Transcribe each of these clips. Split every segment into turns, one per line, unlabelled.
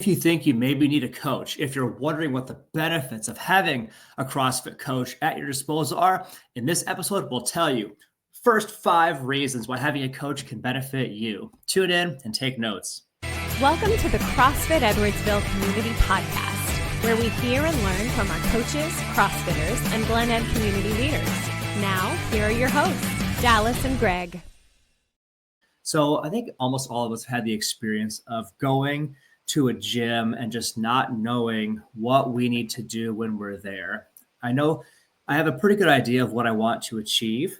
you think you maybe need a coach, if you're wondering what the benefits of having a CrossFit coach at your disposal are, in this episode, we'll tell you first 5 reasons why having a coach can benefit you. Tune in and take notes.
Welcome to the CrossFit Edwardsville Community Podcast, where we hear and learn from our coaches, CrossFitters, and Glen Ed community leaders. Now, here are your hosts, Dallas and Greg.
So I think almost all of us had the experience of going to a gym and just not knowing what we need to do when we're there. I know I have a pretty good idea of what I want to achieve.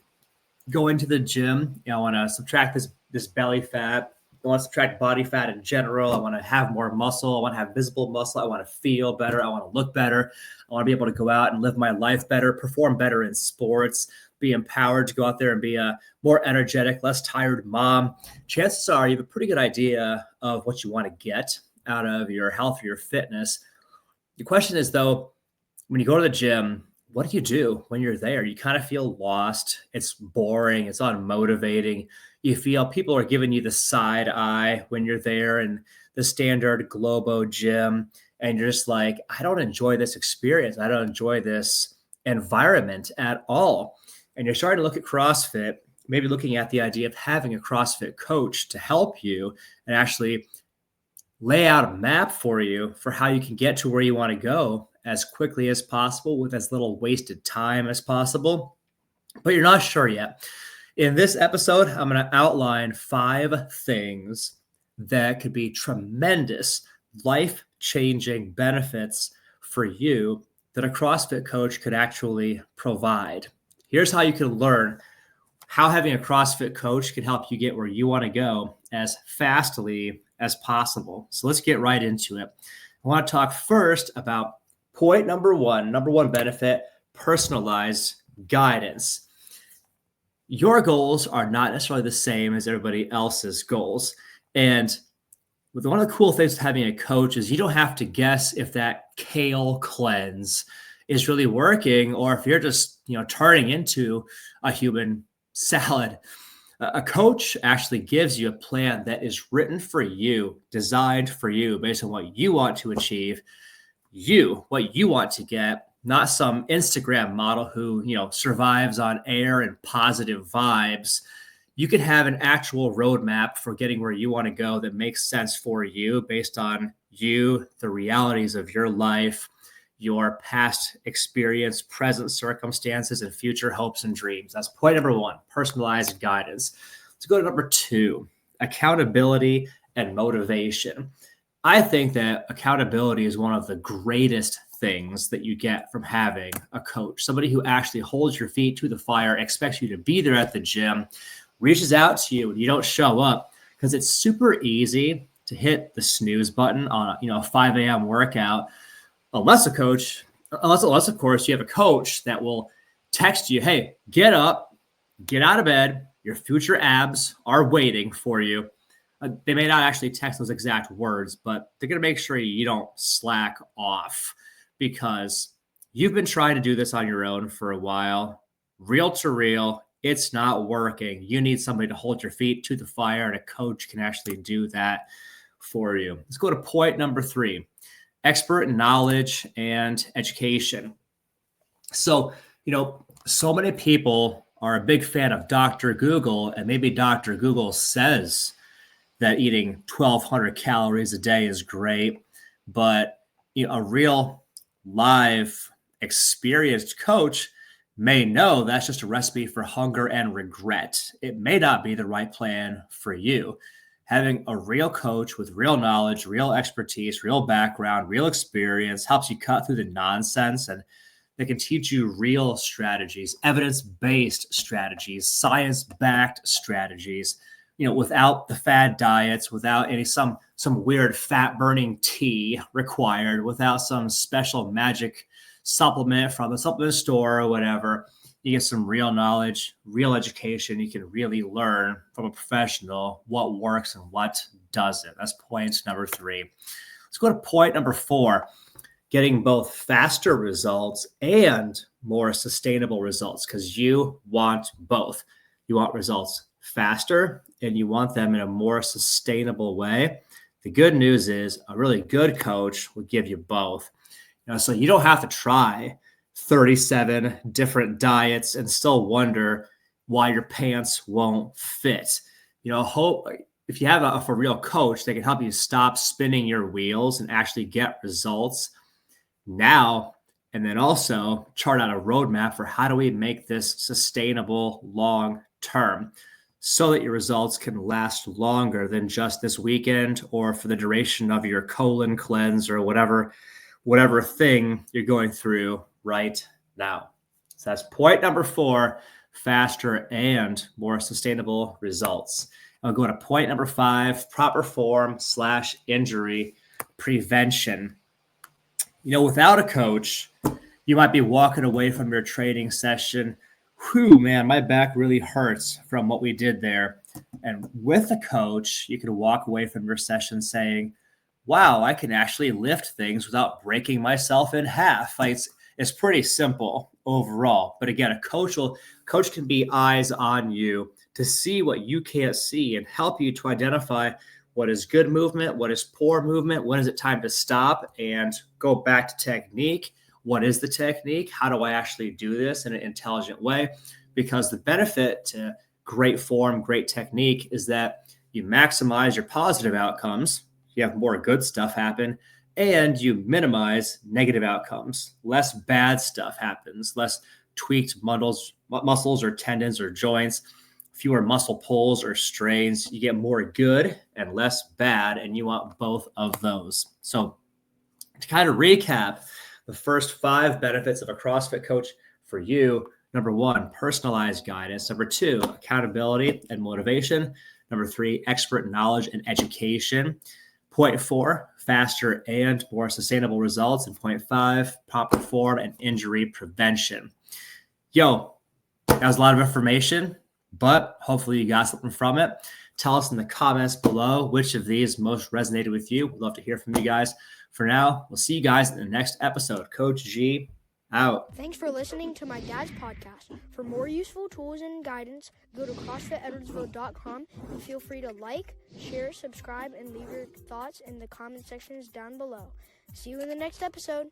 Going to the gym, I want to subtract this belly fat. I want to subtract body fat in general. I want to have more muscle. I want to have visible muscle. I want to feel better. I want to look better. I want to be able to go out and live my life better, perform better in sports, be empowered to go out there and be a more energetic, less tired mom. Chances are you have a pretty good idea of what you want to get out of your health or your fitness. The question is, though, when you go to the gym, what do you do when you're there? You kind of feel lost. It's boring. It's unmotivating. You feel people are giving you the side eye when you're there in the standard Globo gym. And you're just like, I don't enjoy this experience. I don't enjoy this environment at all. And you're starting to look at CrossFit, maybe looking at the idea of having a CrossFit coach to help you and actually lay out a map for you for how you can get to where you want to go as quickly as possible with as little wasted time as possible. But you're not sure yet. In this episode, I'm going to outline 5 things that could be tremendous life-changing benefits for you that a CrossFit coach could actually provide. Here's how you can learn how having a CrossFit coach can help you get where you want to go as fastly as possible. So let's get right into it. I want to talk first about point number one benefit, personalized guidance. Your goals are not necessarily the same as everybody else's goals. And one of the cool things with having a coach is you don't have to guess if that kale cleanse is really working or if you're just, turning into a human salad. A coach actually gives you a plan that is written for you, designed for you based on what you want to achieve, what you want to get, not some Instagram model who, survives on air and positive vibes. You can have an actual roadmap for getting where you want to go that makes sense for you based on you, the realities of your life, your past experience, present circumstances, and future hopes and dreams. That's point number 1, personalized guidance. Let's go to number 2, accountability and motivation. I think that accountability is one of the greatest things that you get from having a coach, somebody who actually holds your feet to the fire, expects you to be there at the gym, reaches out to you when you don't show up, because it's super easy to hit the snooze button on a 5 a.m. workout, unless of course you have a coach that will text you, hey, get up, get out of bed, your future abs are waiting for you. They may not actually text those exact words, but they're going to make sure you don't slack off because you've been trying to do this on your own for a while. Real to real, it's not working. You need somebody to hold your feet to the fire, and a coach can actually do that for you. Let's go to point number 3, expert knowledge and education. So, so many people are a big fan of Dr. Google, and maybe Dr. Google says that eating 1,200 calories a day is great, but a real live experienced coach may know that's just a recipe for hunger and regret. It may not be the right plan for you. Having a real coach with real knowledge, real expertise, real background, real experience helps you cut through the nonsense, and they can teach you real strategies, evidence-based strategies, science-backed strategies, without the fad diets, without some weird fat-burning tea required, without some special magic supplement from the supplement store or whatever. You get some real knowledge, real education. You can really learn from a professional what works and what doesn't. That's point number 3. Let's go to point number 4, getting both faster results and more sustainable results, because you want both. You want results faster and you want them in a more sustainable way. The good news is a really good coach will give you both. So you don't have to try 37 different diets and still wonder why your pants won't fit. Hope if you have a for real coach, they can help you stop spinning your wheels and actually get results now. And then also chart out a roadmap for how do we make this sustainable long term so that your results can last longer than just this weekend or for the duration of your colon cleanse or whatever thing you're going through right now. So that's point number 4, faster and more sustainable results. I'll go to point number 5, proper form/injury prevention. Without a coach, you might be walking away from your training session. Whew, man, my back really hurts from what we did there. And with a coach, you can walk away from your session saying, wow, I can actually lift things without breaking myself in half. It's pretty simple overall. But again, a coach can be eyes on you to see what you can't see and help you to identify what is good movement, what is poor movement, when is it time to stop and go back to technique. What is the technique? How do I actually do this in an intelligent way? Because the benefit to great form, great technique is that you maximize your positive outcomes. You have more good stuff happen, and you minimize negative outcomes. Less bad stuff happens, less tweaked muscles or tendons or joints, fewer muscle pulls or strains. You get more good and less bad, and you want both of those. So to kind of recap, the first 5 benefits of a CrossFit coach for you: number 1, personalized guidance. Number 2, accountability and motivation. Number 3, expert knowledge and education. Point 4, faster and more sustainable results. And point 5, proper form and injury prevention. That was a lot of information, but hopefully you got something from it. Tell us in the comments below which of these most resonated with you. We'd love to hear from you guys. For now, we'll see you guys in the next episode. Coach G, out.
Thanks for listening to my dad's podcast. For more useful tools and guidance, go to CrossFitEdwardsville.com and feel free to like, share, subscribe, and leave your thoughts in the comment sections down below. See you in the next episode.